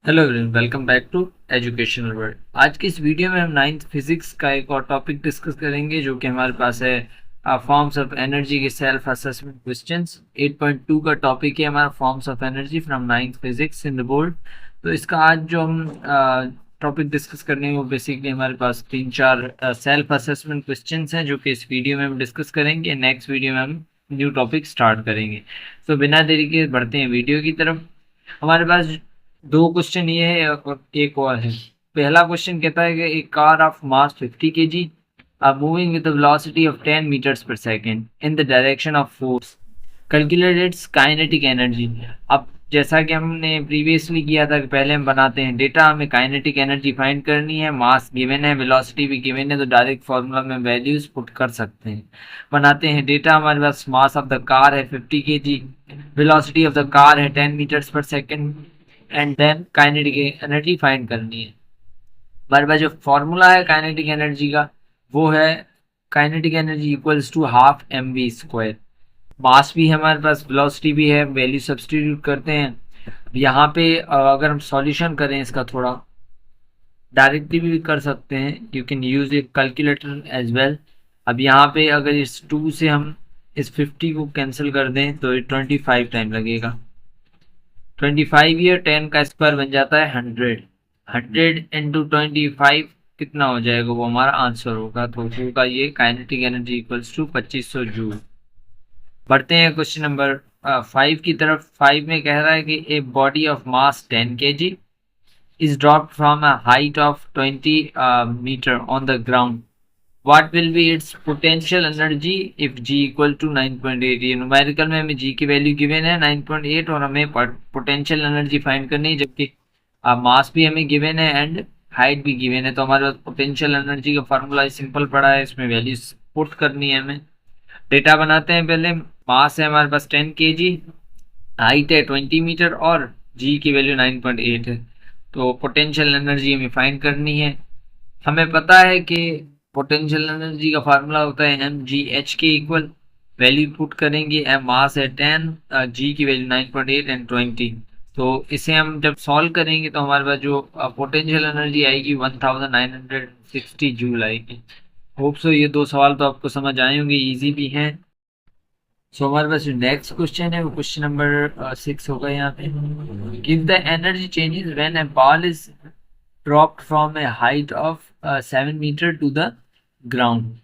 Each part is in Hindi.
Hello everyone, welcome back to educational world. आज की इस वीडियो में हम नाइन्थ फिजिक्स का एक और टॉपिक डिस्कस करेंगे जो कि हमारे पास है फॉर्म्स ऑफ एनर्जी के सेल्फ असेसमेंट क्वेश्चंस। 8.2 का टॉपिक है हमारा forms of energy from ninth physics in the board. तो इसका आज जो हम टॉपिक डिस्कस करने हैं वो बेसिकली हमारे पास 3-4 सेल्फ असेसमेंट क्वेश्चंस हैं जो कि इस वीडियो में हम डिस्कस करेंगे। नेक्स्ट वीडियो में हम न्यू टॉपिक स्टार्ट करेंगे। तो बिना देरी के बढ़ते हैं वीडियो की तरफ। हमारे पास दो क्वेश्चन ये है और एक और है। पहला क्वेश्चन कहता है कि एक car of mass 50 kg are moving with a velocity of 10 meters per second in the direction of force. Calculate its kinetic energy. अब जैसा कि हमने प्रीवियसली किया था कि पहले हम बनाते हैं डेटा, हमें काइनेटिक एनर्जी फाइंड करनी है, मास गिवन है, वेलोसिटी भी गिवन है, तो डायरेक्ट फार्मूला में वैल्यूज पुट कर सकते हैं। बनाते हैं डेटा, हमारे पास मास ऑफ द कार है 50 kg, velocity of the car है 10 metres per second and then kinetic energy find करनी है। हमारे पास जो फॉर्मूला है काइनेटिक एनर्जी का वो है kinetic energy equals to half M V square. Mass भी है हमारे पास, वेलोसिटी भी है, वैल्यू सब्सटीट्यूट करते हैं। यहाँ पे अगर हम सॉल्यूशन करें इसका, थोड़ा डायरेक्टली भी कर सकते हैं, you can use a calculator as well. अब यहाँ पे अगर इस 2 से हम इस 50 को कैंसिल कर दें तो 25 टाइम लगेगा। 25 या 10 का स्क्वायर बन जाता है 100। 100 इंटू 25 कितना हो जाएगा, वो हमारा आंसर होगा। तो होगा ये kinetic energy equals to 2500 joule. बढ़ते हैं क्वेश्चन नंबर 5 की तरफ। 5 में कह रहा है कि a body of mass 10 kg is dropped from a height of 20 meter on the ground. What will be its potential energy if g equal to 9.8? ये न्यूमेरिकल में हमें g की वैल्यू गिवन है 9.8 और हमें पोटेंशियल एनर्जी फाइंड करनी है, जबकि मास भी हमें गिवन है एंड हाइट भी गिवन है। तो हमारे पास पोटेंशियल एनर्जी का फार्मूला सिंपल पड़ा है, इसमें वैल्यूज पुट करनी है हमें। डेटा बनाते हैं पहले। मास है हमारे पास 10 kg, हाइट है 20 मीटर और जी की वैल्यू 9.8 है। तो पोटेंशियल एनर्जी हमें फाइंड करनी है। हमें पता है कि पोटेंशियल एनर्जी का फार्मूला होता है एम जी एच के इक्वल। वैल्यू पुट करेंगे, एम मास है 10, जी की वैल्यू 9.8 एंड 20। तो इसे हम जब सॉल्व करेंगे तो हमारे पास जो पोटेंशियल एनर्जी आएगी 1960 जूल आएगी। होप सो ये दो सवाल तो आपको समझ आए होंगे, इजी भी हैं। सो हमारे पास जो नेक्स्ट क्वेश्चन है वो क्वेश्चन नंबर 6 होगा यहाँ पे। Give the energy changes when a ball is dropped from a height of 7 metre to the ground.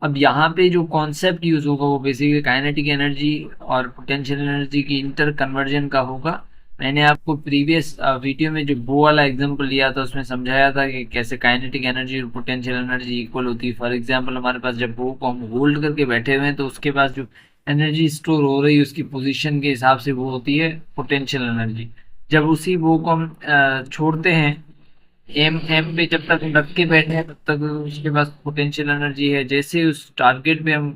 अब यहाँ पे जो कॉन्सेप्ट यूज होगा वो बेसिकली काइनेटिक एनर्जी और पोटेंशियल एनर्जी की इंटर कन्वर्जन का होगा। मैंने आपको प्रीवियस वीडियो में जो बो वाला एग्जांपल लिया था उसमें समझाया था कि कैसे काइनेटिक एनर्जी और पोटेंशियल एनर्जी इक्वल होती है। फॉर एग्जांपल हमारे पास जब बो को हम होल्ड करके बैठे हुए हैं तो उसके पास जो एनर्जी स्टोर हो रही है उसकी पोजीशन के हिसाब से वो होती है पोटेंशियल एनर्जी। जब उसी वो को हम छोड़ते हैं एम एम पे, जब तक रख के बैठे हैं तब तक उसके पास पोटेंशियल एनर्जी है। जैसे उस टारगेट पे हम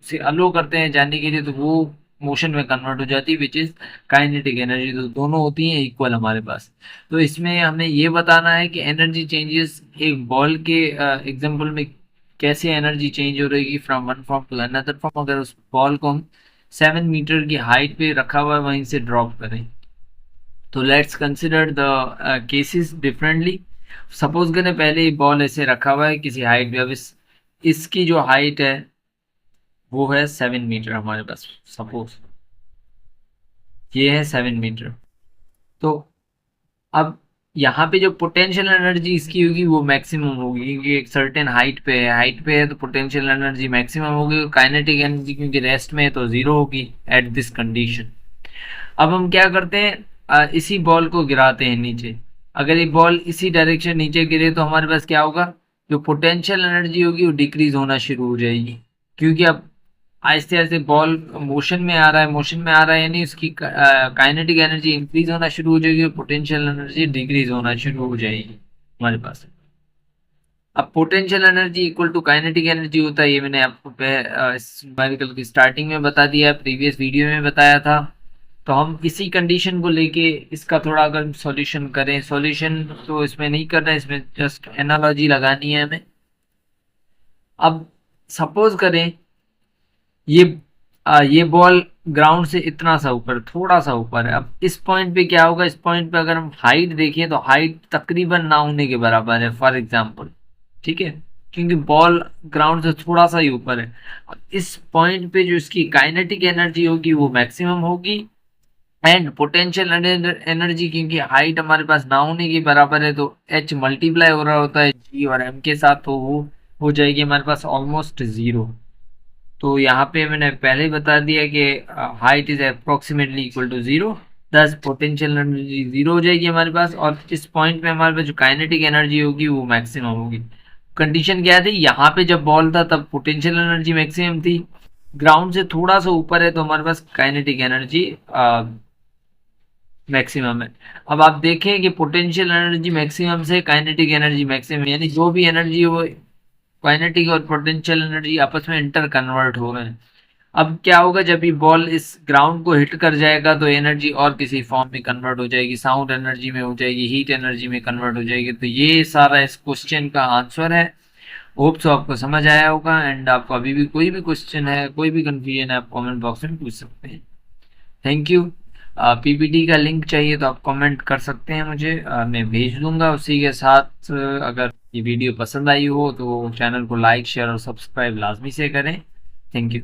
उसे अलो करते हैं जाने के लिए तो वो मोशन में कन्वर्ट हो जाती है, विच इज काइनेटिक एनर्जी। तो दोनों होती हैं इक्वल हमारे पास। तो इसमें हमें ये बताना है कि एनर्जी चेंजेस एक बॉल के एग्जांपल में कैसे एनर्जी चेंज हो रही है from one form to another form, अगर उस बॉल को हम 7 मीटर की हाइट पे रखा हुआ है वहीं से ड्रॉप करें। तो let's consider the cases differently. Suppose करें पहले बॉल ऐसे रखा हुआ है किसी हाइट पे। अब इसकी जो हाइट है वो है 7 मीटर हमारे पास। सपोज ये है 7 मीटर। तो अब यहाँ पे जो पोटेंशियल एनर्जी इसकी होगी वो मैक्सिमम होगी, क्योंकि एक सर्टेन हाइट पे है तो पोटेंशियल एनर्जी मैक्सिमम होगी। और काइनेटिक एनर्जी क्योंकि रेस्ट में है तो जीरो होगी एट दिस कंडीशन। अब हम क्या करते हैं, इसी बॉल को गिराते हैं नीचे। अगर ये बॉल इसी डायरेक्शन नीचे गिरे तो हमारे पास क्या होगा, जो पोटेंशियल एनर्जी होगी वो डिक्रीज होना शुरू हो जाएगी, क्योंकि अब आहिस्ते आहिस्ते बॉल मोशन में आ रहा है यानी उसकी काइनेटिक एनर्जी इंक्रीज होना शुरू हो जाएगी और पोटेंशियल एनर्जी डिक्रीज होना शुरू हो जाएगी हमारे पास। अब potential energy equal to kinetic energy होता है, ये मैंने आपको न्यूमेरिकल की स्टार्टिंग में बता दिया, प्रीवियस वीडियो में बताया था। तो हम इसी कंडीशन को लेके इसका थोड़ा अगर सॉल्यूशन करें, सॉल्यूशन तो इसमें नहीं करना है, इसमें जस्ट एनालॉजी लगानी है हमें। अब सपोज करें ये बॉल ग्राउंड से इतना सा ऊपर, थोड़ा सा ऊपर है। अब इस पॉइंट पे क्या होगा, इस पॉइंट पे अगर हम हाइट देखें तो हाइट तकरीबन ना होने के बराबर है फॉर एग्जांपल, ठीक है, क्योंकि बॉल ग्राउंड से थोड़ा सा ही ऊपर है। अब इस पॉइंट पे जो इसकी काइनेटिक एनर्जी होगी वो मैक्सिमम होगी, एंड पोटेंशियल एनर्जी क्योंकि हाइट हमारे पास ना होने के बराबर है तो एच मल्टीप्लाई हो रहा होता है जी और एम के साथ, तो वो हो जाएगी हमारे पास ऑलमोस्ट जीरो। तो यहाँ पे मैंने पहले ही बता दिया कि height is approximately equal to zero, thus potential energy zero हो जाएगी हमारे पास, और इस पॉइंट पे हमारे पास जो काइनेटिक एनर्जी होगी वो मैक्सिमम होगी। कंडीशन क्या थी, यहाँ पे जब बॉल था तब पोटेंशियल एनर्जी मैक्सिमम थी, ग्राउंड से थोड़ा सा ऊपर है तो हमारे पास काइनेटिक एनर्जी मैक्सिमम है। अब आप देखें कि पोटेंशियल एनर्जी मैक्सिमम से काइनेटिक एनर्जी मैक्सिमम, यानी जो भी एनर्जी है वो काइनेटिक और पोटेंशियल एनर्जी आपस में इंटर कन्वर्ट हो रहे हैं। अब क्या होगा, जब ये बॉल इस ग्राउंड को हिट कर जाएगा तो एनर्जी और किसी फॉर्म में कन्वर्ट हो जाएगी, साउंड एनर्जी में हो जाएगी, हीट एनर्जी में कन्वर्ट हो जाएगी। तो ये सारा इस क्वेश्चन का आंसर है। होप सो आपको समझ आया होगा, एंड आपको अभी भी कोई भी क्वेश्चन है, कोई भी कंफ्यूजन है, आप कमेंट बॉक्स में पूछ सकते हैं। Thank you. पीपीटी का लिंक चाहिए तो आप कमेंट कर सकते हैं मुझे, मैं भेज दूंगा। उसी के साथ अगर ये वीडियो पसंद आई हो तो चैनल को लाइक शेयर और सब्सक्राइब लाजमी से करें। Thank you.